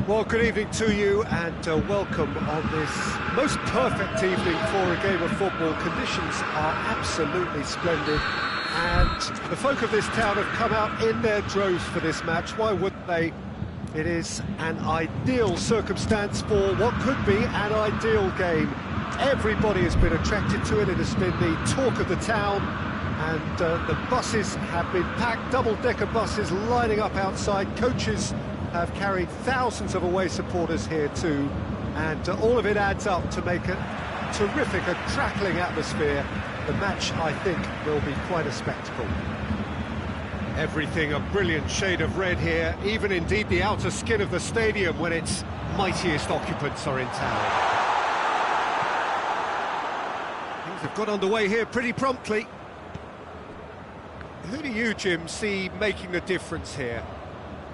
Well, good evening to you and welcome on this most perfect evening for a game of football. Conditions are absolutely splendid and the folk of this town have come out in their droves for this match. Why wouldn't they? It is an ideal circumstance for what could be an ideal game. Everybody has been attracted to it. It has been the talk of the town, and the buses have been packed, double-decker buses lining up outside. Coaches have carried thousands of away supporters here too, and all of it adds up to make a terrific, a crackling atmosphere. The match, I think, will be quite a spectacle. Everything a brilliant shade of red here, even indeed the outer skin of the stadium when its mightiest occupants are in town. Things have got underway here pretty promptly. Who do you, Jim, see making the difference here?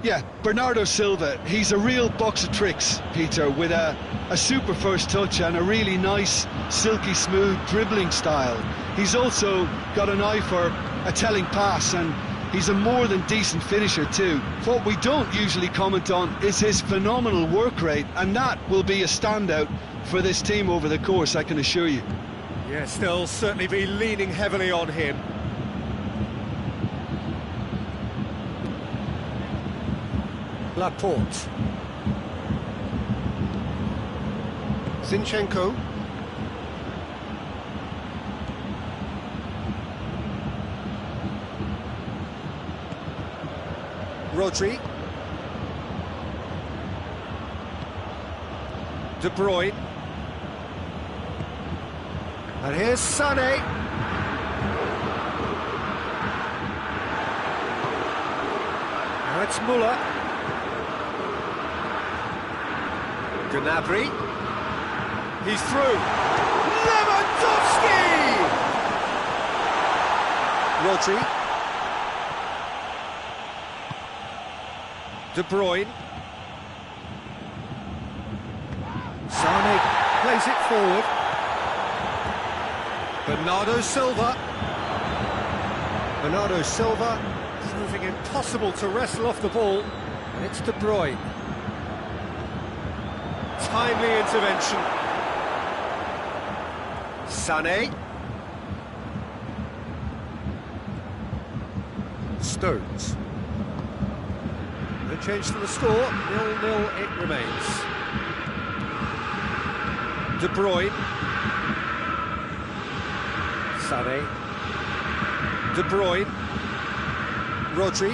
Yeah, Bernardo Silva, he's a real box of tricks, Peter, with a super first touch and a really nice, silky smooth dribbling style. He's also got an eye for a telling pass, and he's a more than decent finisher too. What we don't usually comment on is his phenomenal work rate, and that will be a standout for this team over the course, I can assure you. Yes, they'll certainly be leaning heavily on him. Laporte. Zinchenko. Rodri. De Bruyne. And here's Sané. Now it's Müller. Gnabry. He's through. Lewandowski! Rodri. De Bruyne. Sané plays it forward. Bernardo Silva. Bernardo Silva, proving impossible to wrestle off the ball. And it's De Bruyne. Timely intervention. Sané. Stones. No change to the score, 0-0 it remains. De Bruyne. Sané. De Bruyne. Rodri.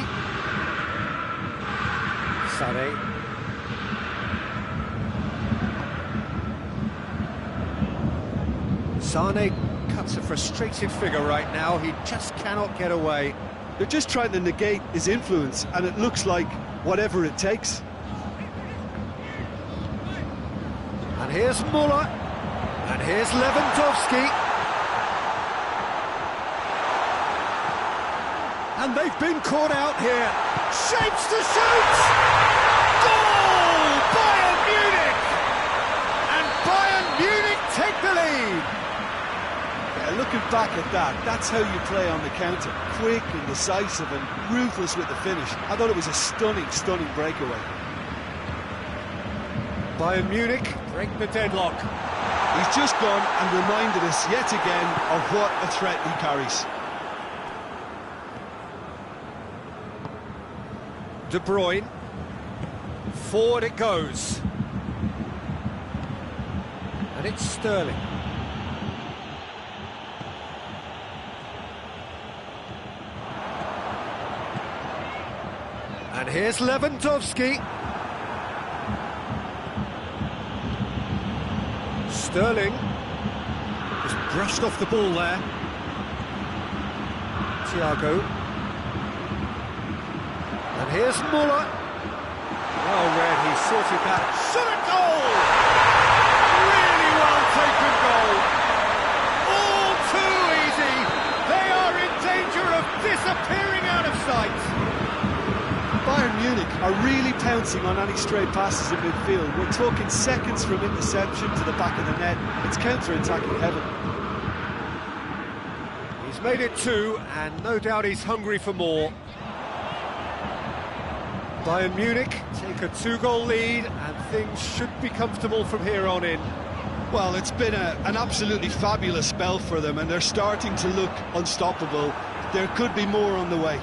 Sané. Sané cuts a frustrated figure right now. He just cannot get away. They're just trying to negate his influence, and it looks like whatever it takes. And here's Müller. And here's Lewandowski. And they've been caught out here. Shapes to shoot! Goal! Bayern Munich! And Bayern Munich take the lead! Looking back at that, that's how you play on the counter. Quick and decisive and ruthless with the finish. I thought it was a stunning, stunning breakaway. Bayern Munich break the deadlock. He's just gone and reminded us yet again of what a threat he carries. De Bruyne. Forward it goes. And it's Sterling. And here's Lewandowski. Sterling just brushed off the ball there. Thiago. And here's Müller. Well read, he sorted that. Shot a goal! Really well taken goal. All too easy. They are in danger of disappearing out of sight. Bayern Munich are really pouncing on any stray passes in midfield. We're talking seconds from interception to the back of the net. It's counter-attacking heaven. He's made it two, and no doubt he's hungry for more. Bayern Munich take a 2-goal lead, and things should be comfortable from here on in. Well, it's been an absolutely fabulous spell for them, and they're starting to look unstoppable. There could be more on the way.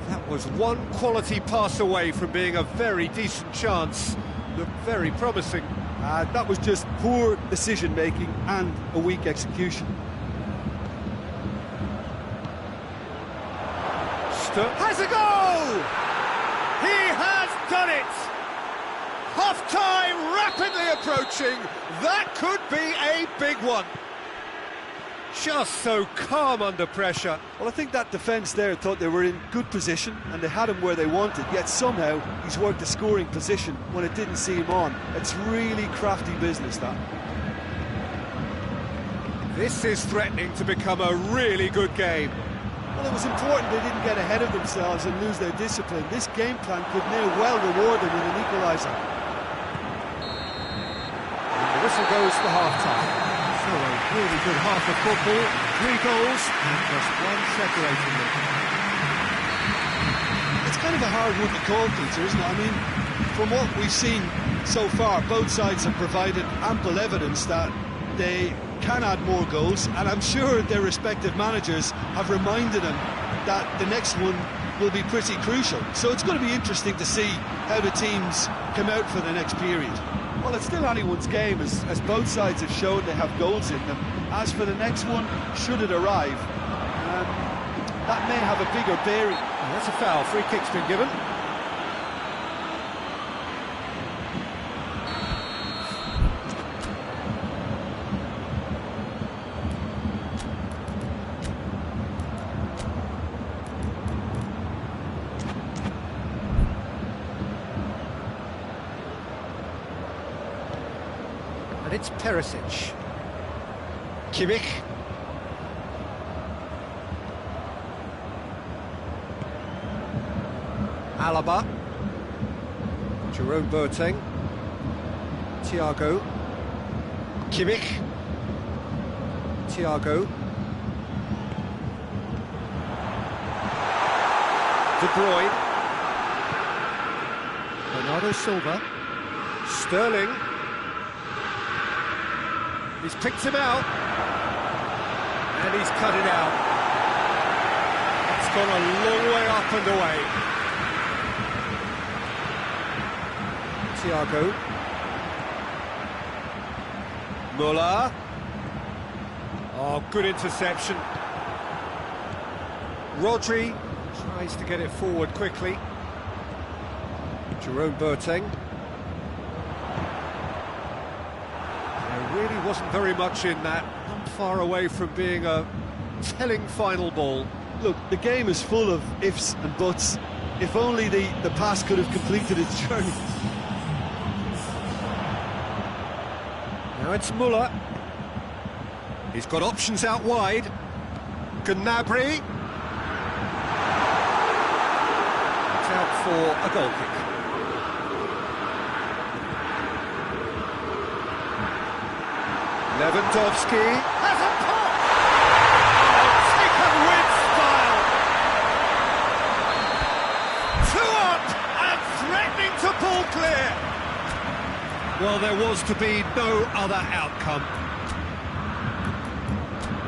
That was one quality pass away from being a very decent chance. Looked very promising. That was just poor decision-making and a weak execution. Has a goal! He has done it! Half-time rapidly approaching. That could be a big one. Just so calm under pressure. Well, I think that defence there thought they were in good position and they had him where they wanted, yet somehow he's worked a scoring position when it didn't see him on. It's really crafty business, that. This is threatening to become a really good game. Well, it was important they didn't get ahead of themselves and lose their discipline. This game plan could now well reward them with an equaliser. And the whistle goes for half-time. So a really good half of football, 3 goals and just one separating them. It's kind of a hard one to call, Peter, isn't it? I mean, from what we've seen so far, both sides have provided ample evidence that they can add more goals, and I'm sure their respective managers have reminded them that the next one will be pretty crucial. So it's going to be interesting to see how the teams come out for the next period. Well, it's still anyone's game, as both sides have shown they have goals in them. As for the next one, should it arrive, that may have a bigger bearing. And that's a foul. Free kick's been given. And it's Perisic. Kimmich. Alaba. Jerome Boateng. Thiago. Kimmich. Thiago. De Bruyne. Bernardo Silva. Sterling. He's picked him out. And he's cut it out. It's gone a long way up and away. Thiago. Muller. Oh, good interception. Rodri tries to get it forward quickly. Jerome Boateng. There really wasn't very much in that. Not far away from being a telling final ball. Look, the game is full of ifs and buts. If only the pass could have completed its journey. Now it's Muller. He's got options out wide. Gnabry. It's out for a goal kick. Lewandowski has a pop! Oh, taken with style! 2 up and threatening to pull clear! Well, there was to be no other outcome.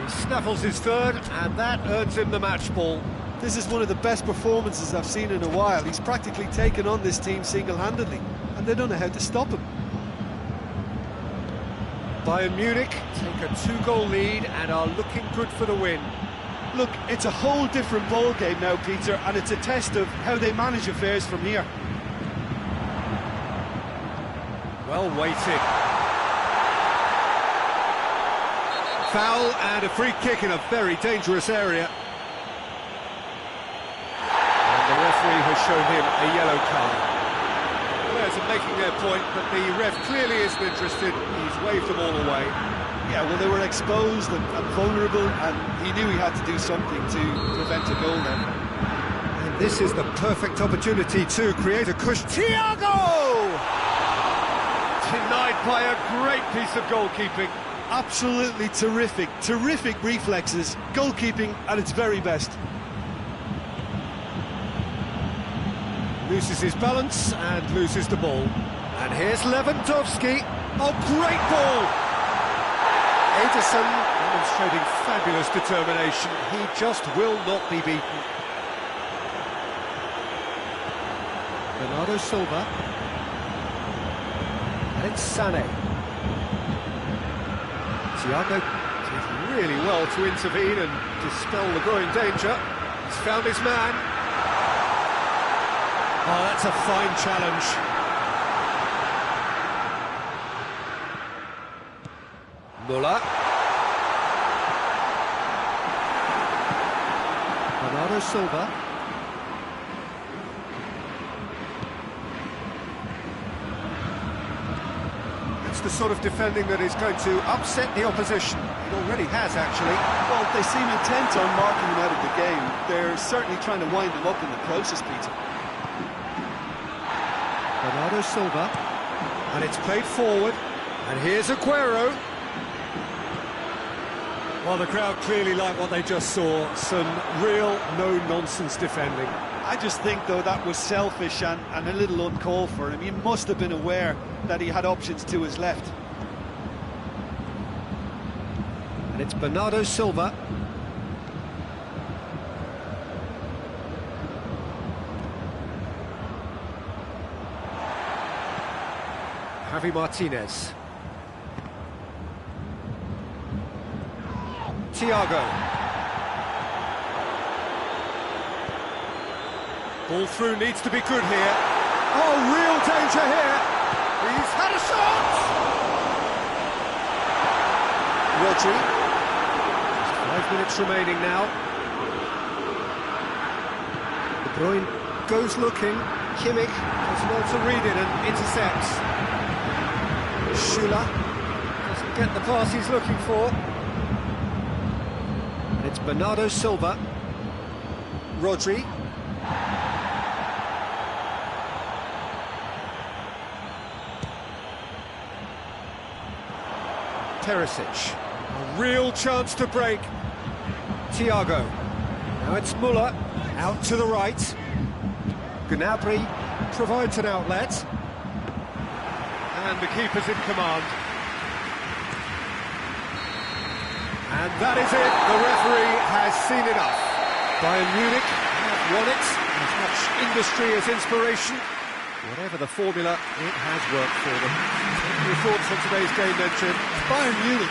He snaffles his third, and that earns him the match ball. This is one of the best performances I've seen in a while. He's practically taken on this team single-handedly, and they don't know how to stop him. Bayern Munich take a 2-goal lead and are looking good for the win. Look, it's a whole different ball game now, Peter, and it's a test of how they manage affairs from here. Well weighted. Foul and a free kick in a very dangerous area. And the referee has shown him a yellow card. Players are making their point, but the ref clearly isn't interested. He's waved them all away. Yeah, well, they were exposed and vulnerable, and he knew he had to do something to prevent a goal then. And this is the perfect opportunity to create a cushion. Thiago! Denied by a great piece of goalkeeping. Absolutely terrific, terrific reflexes, goalkeeping at its very best. Loses his balance and loses the ball. And here's Lewandowski. Oh, great ball! Ederson demonstrating fabulous determination. He just will not be beaten. Bernardo Silva. And it's Sané. Thiago did really well to intervene and dispel the growing danger. He's found his man. Oh, that's a fine challenge. Müller. Bernardo Silva. It's the sort of defending that is going to upset the opposition. It already has, actually. Well, they seem intent on marking him out of the game. They're certainly trying to wind him up in the process, Peter. Bernardo Silva. And it's played forward. And here's Aguero. Well, the crowd clearly like what they just saw. Some real no-nonsense defending. I just think, though, that was selfish and a little uncalled for him. He must have been aware that he had options to his left. And it's Bernardo Silva. Javi Martinez. Thiago. Ball through needs to be good here. Oh, real danger here. He's had a shot! Rodri. Just 5 minutes remaining now. De Bruyne goes looking. Kimmich does well to read it and intercepts. Schüller doesn't get the pass he's looking for. It's Bernardo Silva. Rodri. Perisic. A real chance to break. Thiago. Now it's Müller. Out to the right. Gnabry provides an outlet. And the keeper's in command. And that is it. The referee has seen enough. Bayern Munich have won it. As much industry as inspiration. Whatever the formula, it has worked for them. Your thoughts on today's game then, Jim? Bayern Munich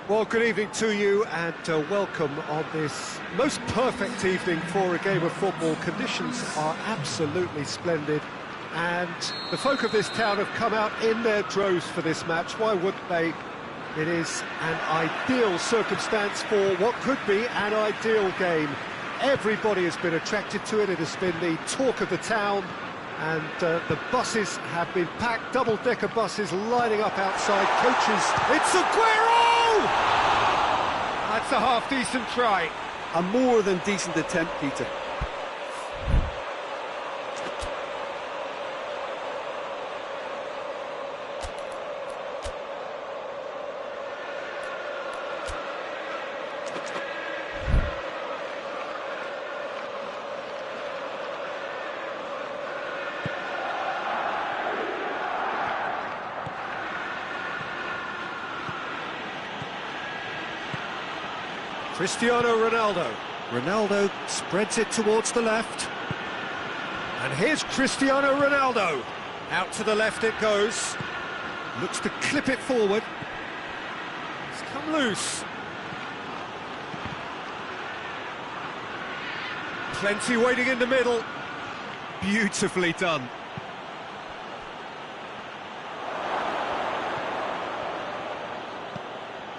Well, good evening to you and welcome on this most perfect evening for a game of football. Conditions are absolutely splendid and the folk of this town have come out in their droves for this match. Why wouldn't they? It is an ideal circumstance for what could be an ideal game. Everybody has been attracted to it. It has been the talk of the town. And the buses have been packed, double-decker buses lining up outside. Coaches, it's Aguero! That's a half-decent try. A more than decent attempt, Peter. Cristiano Ronaldo. Ronaldo spreads it towards the left. And here's Cristiano Ronaldo. Out to the left it goes. Looks to clip it forward. It's come loose. Plenty waiting in the middle. Beautifully done.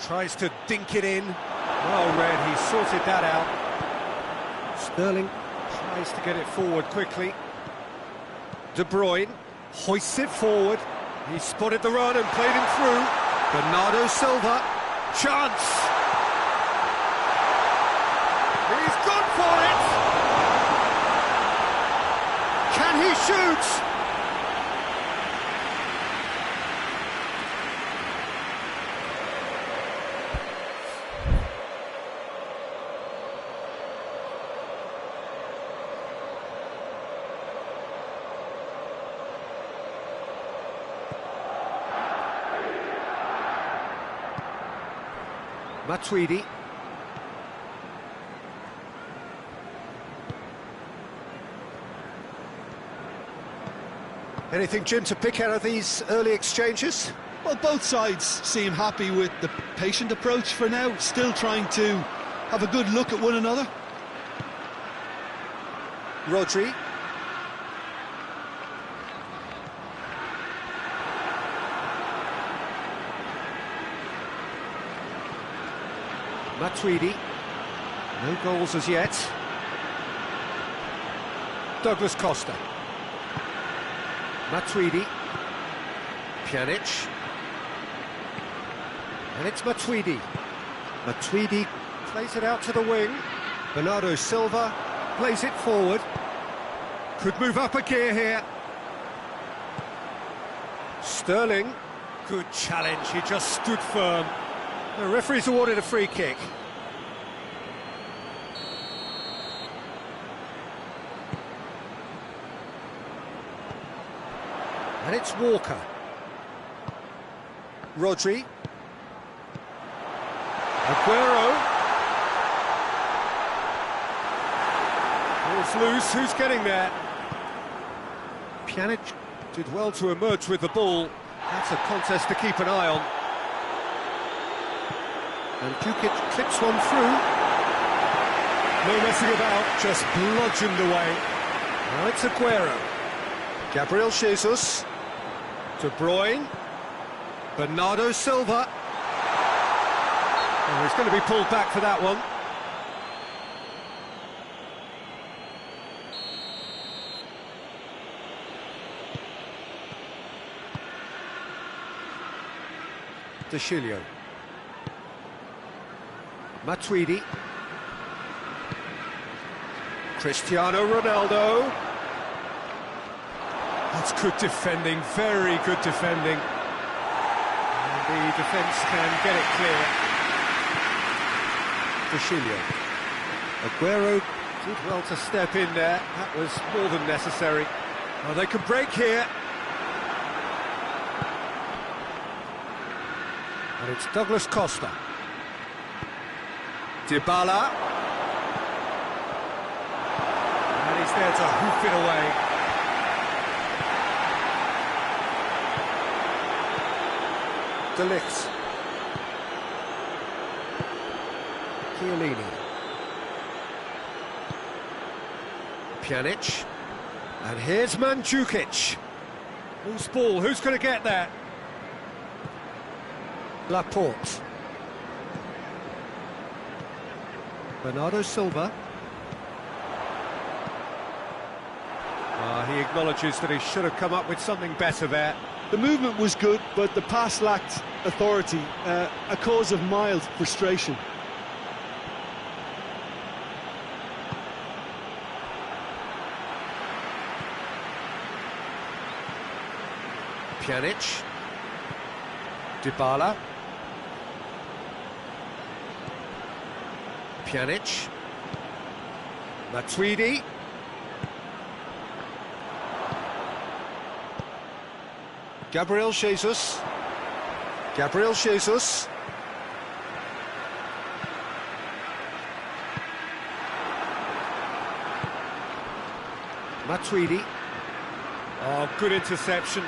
Tries to dink it in. Well read, he sorted that out. Sterling tries to get it forward quickly. De Bruyne hoists it forward. He spotted the run and played him through. Bernardo Silva, chance! He's gone for it! Can he shoot? Matuidi. Anything, Jim, to pick out of these early exchanges? Well, both sides seem happy with the patient approach for now, still trying to have a good look at one another. Rodri. Matuidi, no goals as yet. Douglas Costa. Matuidi. Pjanic. And it's Matuidi. Matuidi plays it out to the wing. Bernardo Silva plays it forward. Could move up a gear here. Sterling. Good challenge, he just stood firm. The referee's awarded a free kick. And it's Walker. Rodri. Aguero. Ball's loose, who's getting there? Pjanic did well to emerge with the ball. That's a contest to keep an eye on. And Jukic clips one through. No messing about, just bludgeoned away. Now it's Aguero. Gabriel Jesus. De Bruyne. Bernardo Silva. Oh, he's going to be pulled back for that one. De Chilio. Matuidi. Cristiano Ronaldo. That's good defending, very good defending. And the defence can get it clear. De Chilio. Aguero did well to step in there, that was more than necessary. Well, they can break here. And it's Douglas Costa. Dybala. And he's there to hoof it away. De Ligt. Chiellini. Pjanic. And here's Mandzukic. Loose ball, who's going to get that? Laporte. Bernardo Silva. He acknowledges that he should have come up with something better there. The movement was good, but the pass lacked authority, a cause of mild frustration. Pjanic. Dybala. Pjanic. Matuidi. Gabriel Jesus. Gabriel Jesus. Matuidi. Oh, good interception.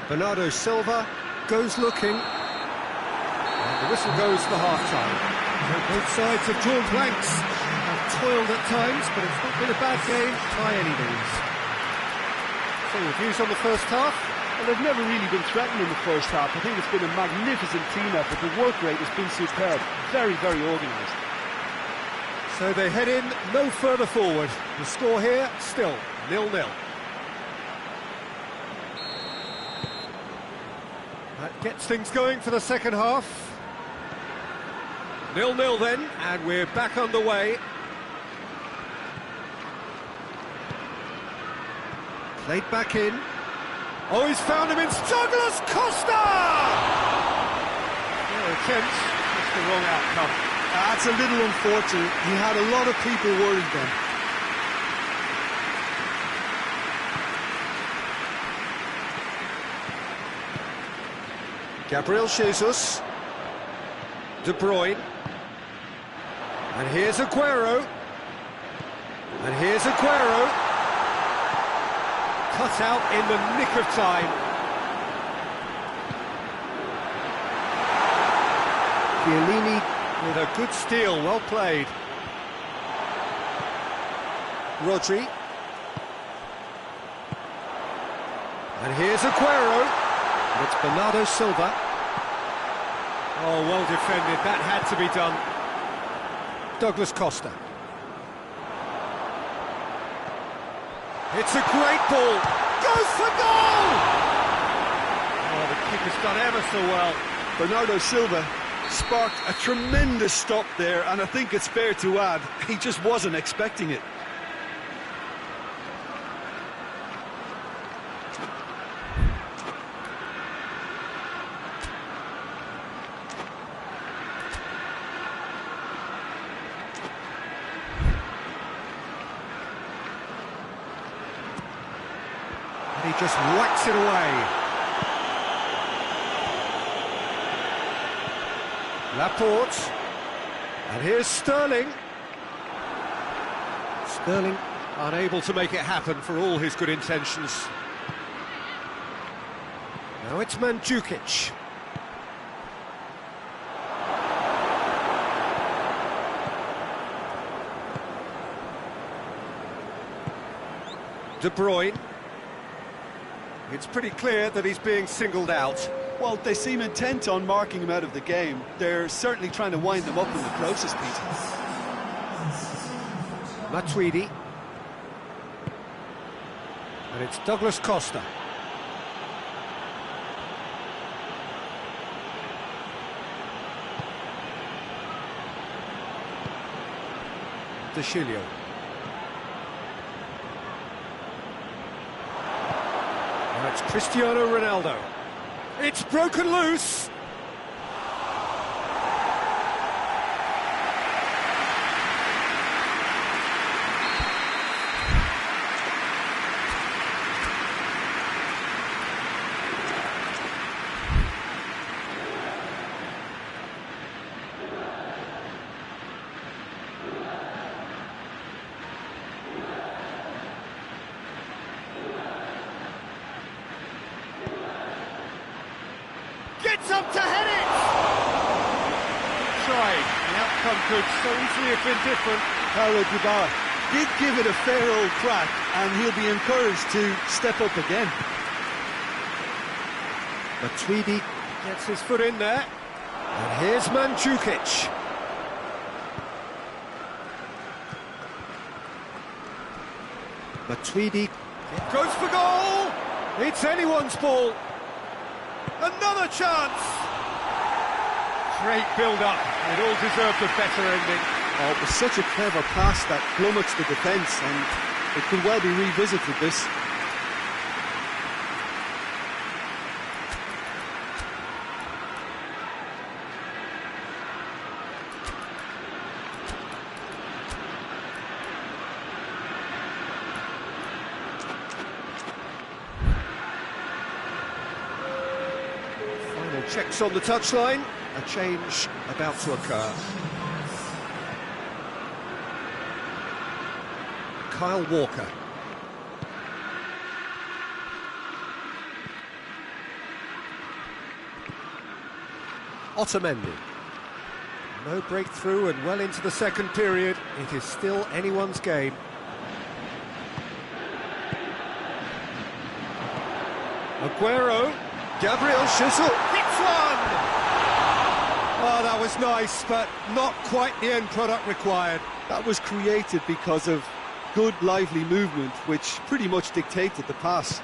Bernardo Silva goes looking. And the whistle goes for half-time. So both sides have drawn blanks. Have toiled at times, but it's not been a bad game by any means. So, reviews on the first half? Well, they've never really been threatened in the first half. I think it's been a magnificent team effort. The work rate has been superb. Very, very organised. So they head in no further forward. The score here, still 0-0. That gets things going for the second half. 0-0 then, and we're back underway. Played back in. Oh, he's found him in Douglas Costa! No attempt, just the wrong outcome. That's a little unfortunate. He had a lot of people worried then. Gabriel Jesus. De Bruyne. And here's Aguero. And here's Aguero. Cut out in the nick of time. Chiellini with a good steal, well played. Rodri. And here's Aguero. And it's Bernardo Silva. Oh, well defended, that had to be done. Douglas Costa. It's a great ball. Goes for goal! Oh, the keeper's done ever so well. Bernardo Silva sparked a tremendous stop there, and I think it's fair to add, he just wasn't expecting it. He just whacks it away. Laporte. And here's Sterling. Sterling unable to make it happen for all his good intentions. Now it's Mandzukic. De Bruyne. It's pretty clear that he's being singled out. Well, they seem intent on marking him out of the game. They're certainly trying to wind them up in the process, Peter. Matuidi. And it's Douglas Costa. De Chilio. Now it's Cristiano Ronaldo. It's broken loose. Gets up could so easily have been different. Paulo Dybala did give it a fair old crack, and he'll be encouraged to step up again. Matuidi gets his foot in there. And here's Mandzukic. Matuidi goes for goal! It's anyone's ball. Another chance! Great build-up. It all deserved a better ending. Oh, it was such a clever pass that flummoxed the defence, and it could well be revisited, this. Final checks on the touchline. A change about to occur. Kyle Walker. Otamendi. No breakthrough and well into the second period. It is still anyone's game. Aguero. Gabriel Jesus hits one! Oh, that was nice, but not quite the end product required. That was created because of good, lively movement, which pretty much dictated the pass.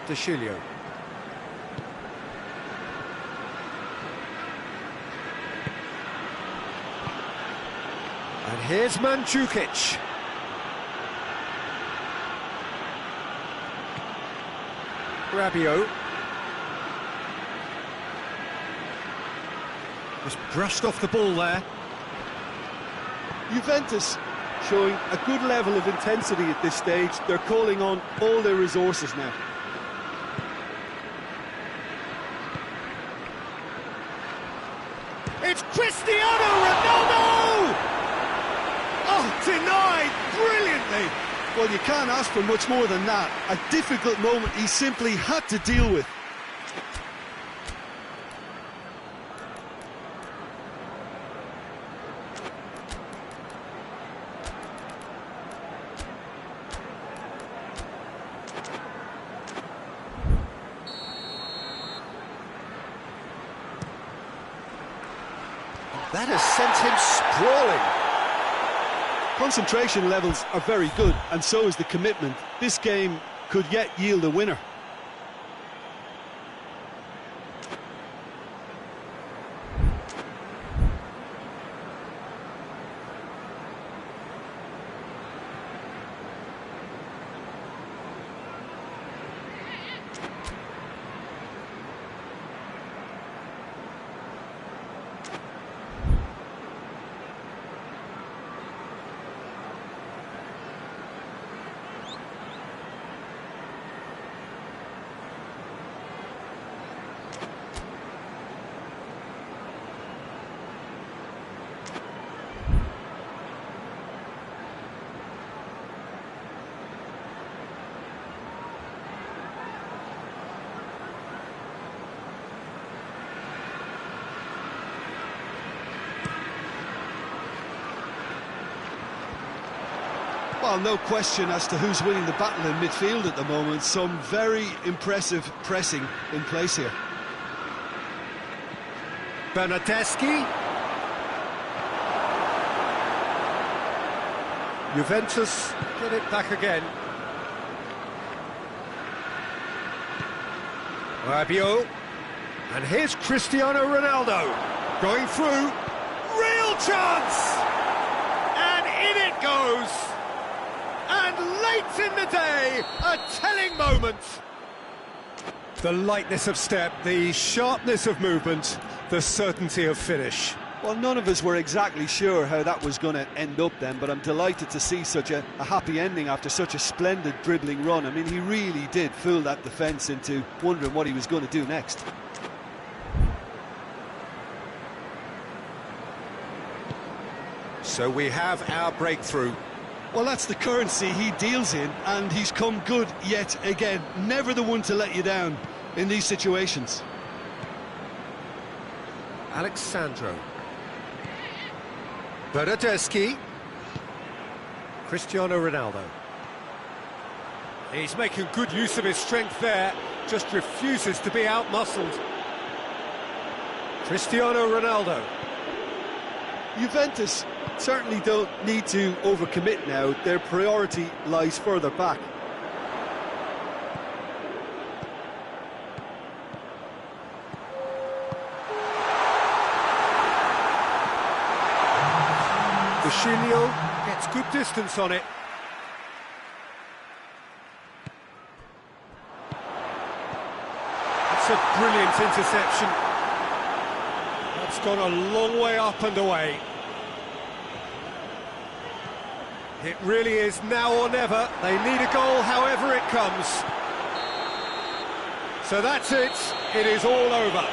De Chilio. And here's Mandzukic. Rabiot. Just brushed off the ball there. Juventus showing a good level of intensity at this stage. They're calling on all their resources now. It's Cristiano Ronaldo! Oh, denied brilliantly. Well, you can't ask for much more than that. A difficult moment he simply had to deal with. That has sent him sprawling. Concentration levels are very good, and so is the commitment. This game could yet yield a winner. Well, no question as to who's winning the battle in midfield at the moment. Some very impressive pressing in place here. Bernardeschi. Juventus get it back again. Rabiot. And here's Cristiano Ronaldo. Going through. Real chance! And in it goes! And late in the day, a telling moment. The lightness of step, the sharpness of movement, the certainty of finish. Well, none of us were exactly sure how that was going to end up then, but I'm delighted to see such a happy ending after such a splendid dribbling run. I mean, he really did fool that defence into wondering what he was going to do next. So we have our breakthrough. Well, that's the currency he deals in, and he's come good yet again. Never the one to let you down in these situations. Alexandro. Bernardeschi. Cristiano Ronaldo. He's making good use of his strength there, just refuses to be out-muscled. Cristiano Ronaldo. Juventus certainly don't need to overcommit now. Their priority lies further back. Bushinio gets good distance on it. That's a brilliant interception. That's gone a long way up and away. It really is now or never. They need a goal however it comes. So that's it. It is all over.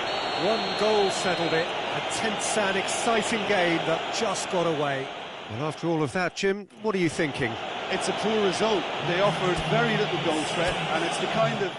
One goal settled it. A tense and exciting game that just got away. Well, after all of that, Jim, what are you thinking? It's a poor result. They offered very little goal threat, and it's the kind of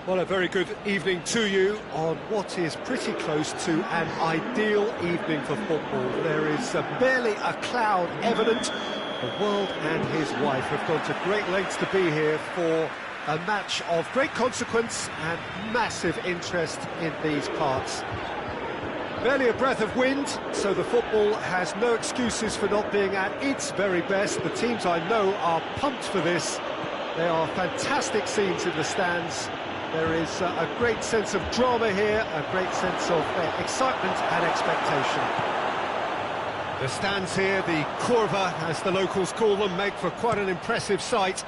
Well, a very good evening to you on what is pretty close to an ideal evening for football. There is barely a cloud evident. The world and his wife have gone to great lengths to be here for a match of great consequence and massive interest in these parts. Barely a breath of wind, so the football has no excuses for not being at its very best. The teams I know are pumped for this. There are fantastic scenes in the stands. There is a great sense of drama here, a great sense of excitement and expectation. The stands here, the curva, as the locals call them, make for quite an impressive sight,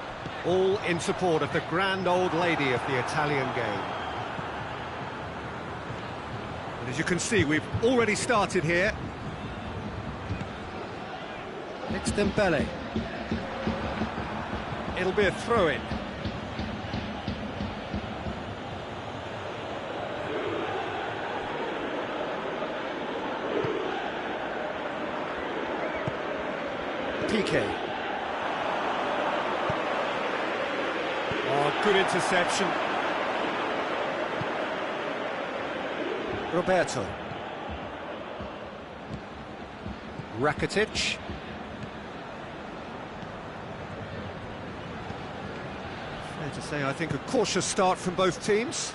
all in support of the grand old lady of the Italian game. And as you can see, we've already started here. It's Dembele. It'll be a throw-in. PK. Oh, good interception. Roberto. Rakitic. Fair to say, I think, a cautious start from both teams.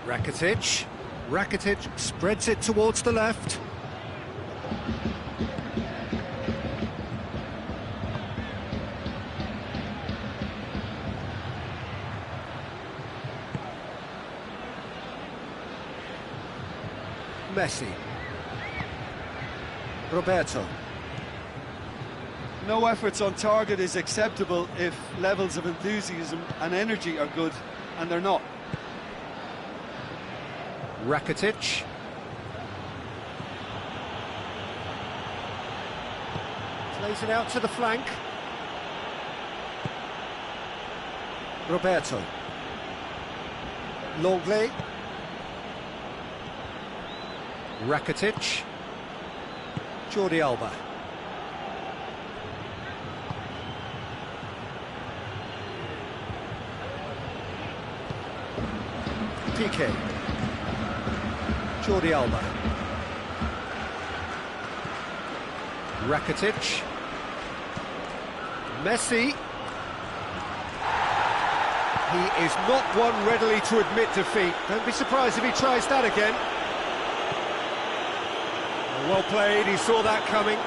Rakitic. Rakitic spreads it towards the left. Messi. Roberto. No efforts on target is acceptable if levels of enthusiasm and energy are good, and they're not. Rakitic. Plays it out to the flank. Roberto. Longley. Rakitic. Jordi Alba. PK. Jordi Alba. Rakitic. Messi. He is not one readily to admit defeat. Don't be surprised if he tries that again. Well played, he saw that coming.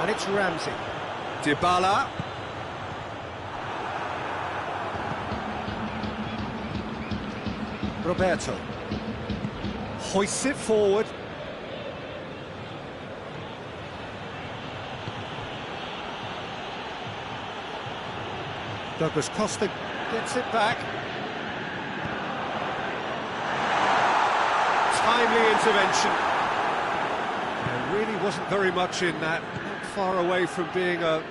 And it's Ramsey. Dybala. Roberto. Hoists it forward. Douglas Costa gets it back. Timely intervention. There really wasn't very much in that. Not far away from being a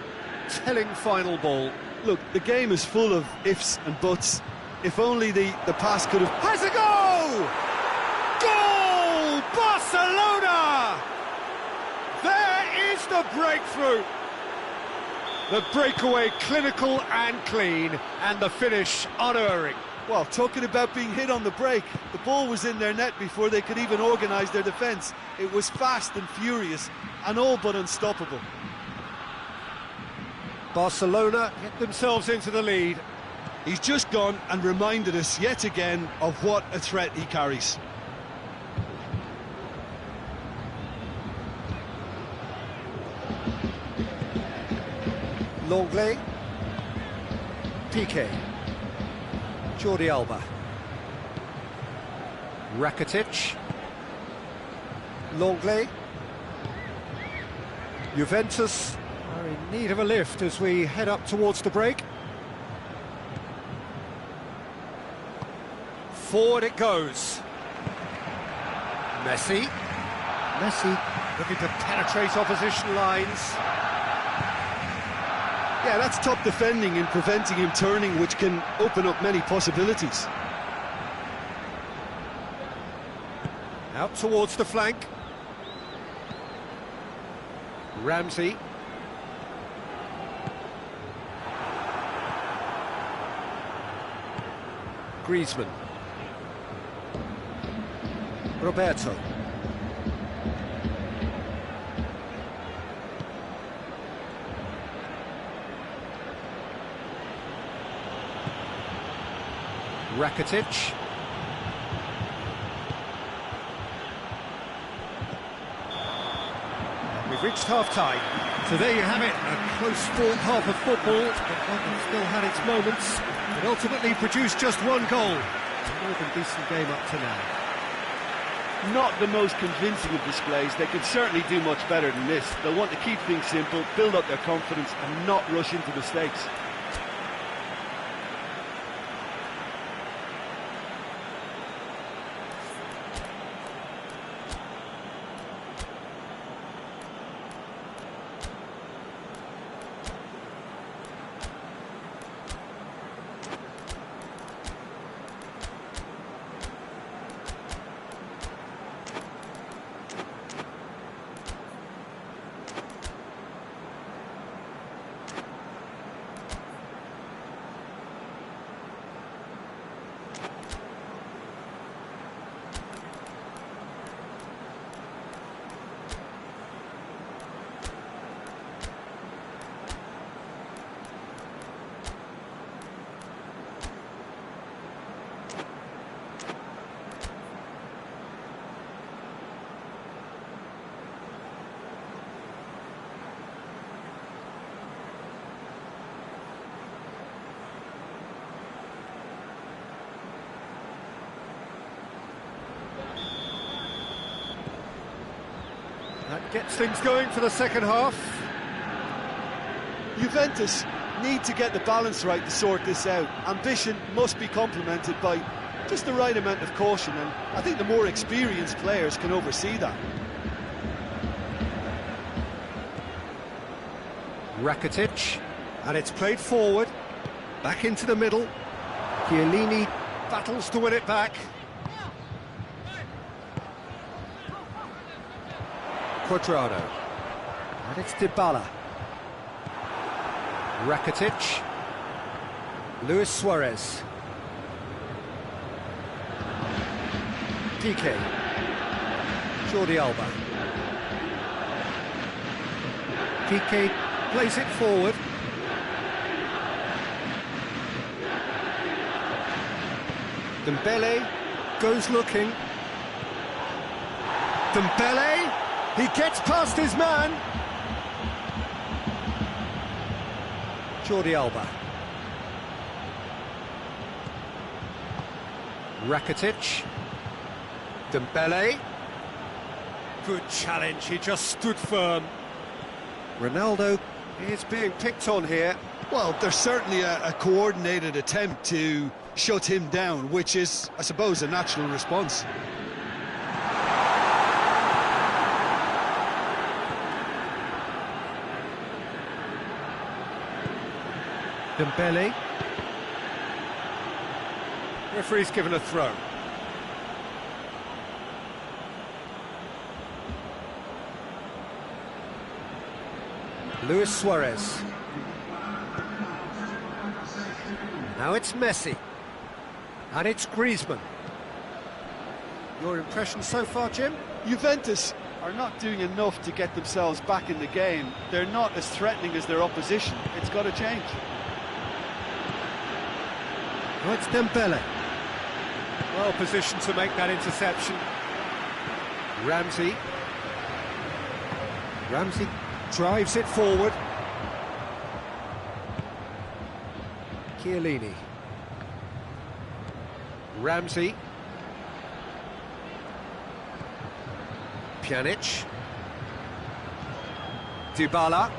telling final ball. Look, the game is full of ifs and buts. If only the pass could have... Has a goal! Goal! Barcelona! There is the breakthrough. The breakaway clinical and clean, and the finish unerring. Well, talking about being hit on the break, the ball was in their net before they could even organise their defence. It was fast and furious, and all but unstoppable. Barcelona get themselves into the lead. He's just gone and reminded us yet again of what a threat he carries. Longley. PK. Jordi Alba. Rakitic. Longley. Juventus are in need of a lift as we head up towards the break. Forward it goes. Messi. Messi looking to penetrate opposition lines. Yeah, that's top defending in preventing him turning, which can open up many possibilities. Out towards the flank. Ramsey. Griezmann. Roberto. Rakitic. And we've reached half-time. So there you have it, a close-fought half of football, but one that still had its moments. It ultimately produced just one goal. It's a more than decent game up to now. Not the most convincing of displays. They could certainly do much better than this. They'll want to keep things simple, build up their confidence and not rush into mistakes. That gets things going for the second half. Juventus need to get the balance right to sort this out. Ambition must be complemented by just the right amount of caution, and I think the more experienced players can oversee that. Rakitic, and it's played forward, back into the middle. Chiellini battles to win it back. Quadrado, and it's Dybala. Rakitic, Luis Suarez, Piqué, Jordi Alba. Piqué plays it forward. Dembele goes looking. Dembele, he gets past his man. Jordi Alba. Rakitic. Dembele. Good challenge, he just stood firm. Ronaldo is being picked on here. Well, there's certainly a coordinated attempt to shut him down, which is, I suppose, a natural response. Dembele. Referee's given a throw. Luis Suarez. Now it's Messi. And it's Griezmann. Your impression so far, Jim? Juventus are not doing enough to get themselves back in the game. They're not as threatening as their opposition. It's got to change. Oh, it's Dembele. Well positioned to make that interception. Ramsey. Ramsey drives it forward. Chiellini. Ramsey. Pjanic. Dybala.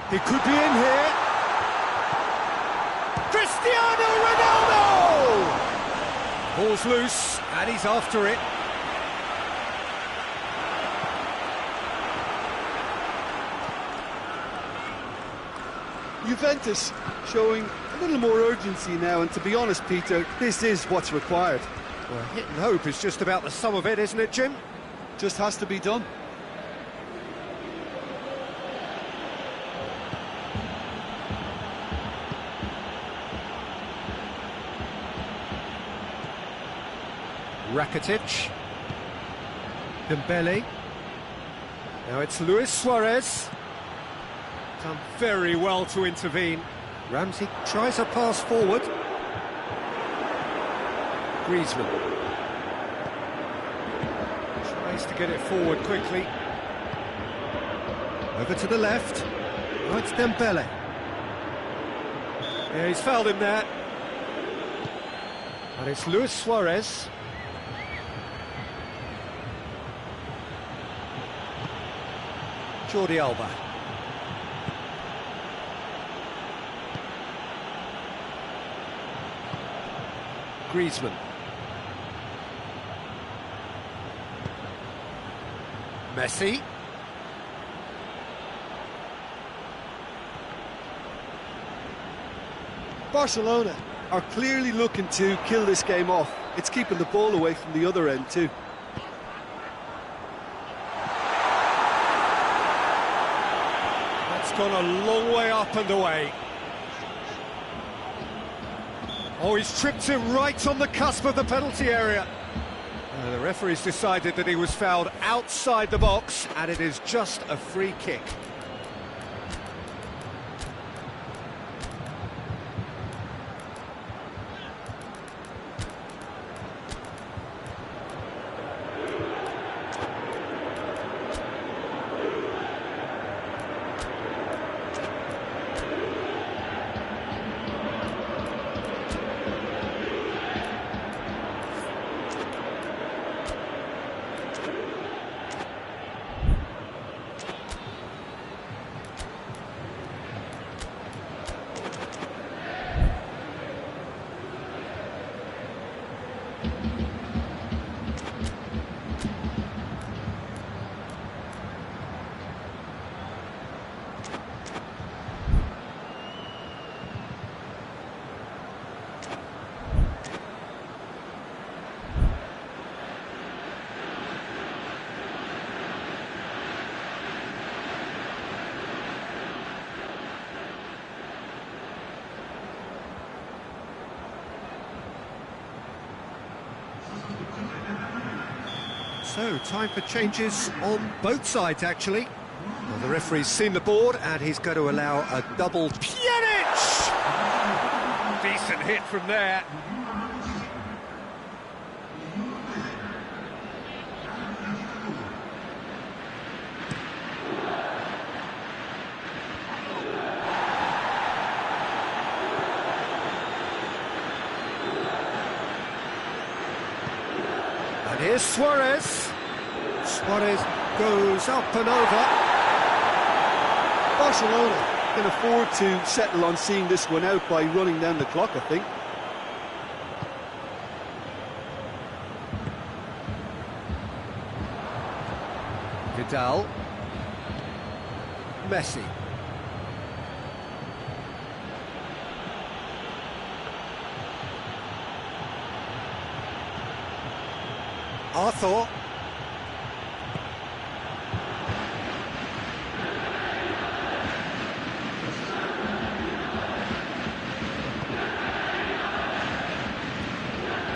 He could be in here. Cristiano Ronaldo! Ball's loose, and he's after it. Juventus showing a little more urgency now, and to be honest, Peter, this is what's required. Well, hit and hope is just about the sum of it, isn't it, Jim? Just has to be done. Rakitic. Dembele. Now it's Luis Suarez. Done very well to intervene. Ramsey tries a pass forward. Griezmann. Tries to get it forward quickly. Over to the left. Oh, it's Dembele. Yeah, he's fouled him there. And it's Luis Suarez. Jordi Alba. Griezmann. Messi. Barcelona are clearly looking to kill this game off. It's keeping the ball away from the other end too. That's gone a long way up and away. Oh, he's tripped him right on the cusp of the penalty area. The referee's decided that he was fouled outside the box, and it is just a free kick. So, time for changes on both sides, actually. Well, the referee's seen the board, and he's going to allow a double. Pjanic! Decent hit from there. And here's Suarez. Suarez goes up and over. Barcelona can afford to settle on seeing this one out by running down the clock, I think. Vidal. Messi. Arthur.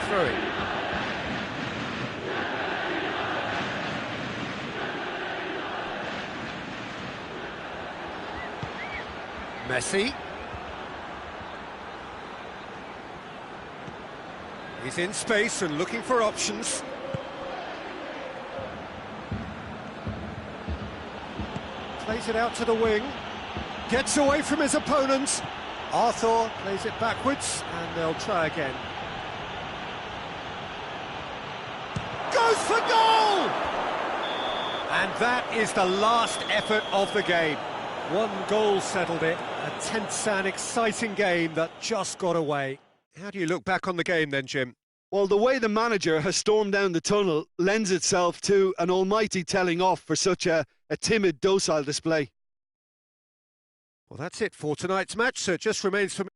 Through. Messi. He's in space and looking for options. Plays it out to the wing. Gets away from his opponents. Arthur plays it backwards, and they'll try again. Goes for goal! And that is the last effort of the game. One goal settled it. A tense and exciting game that just got away. How do you look back on the game then, Jim? Well, the way the manager has stormed down the tunnel lends itself to an almighty telling off for such a timid, docile display. Well, that's it for tonight's match, so it just remains for me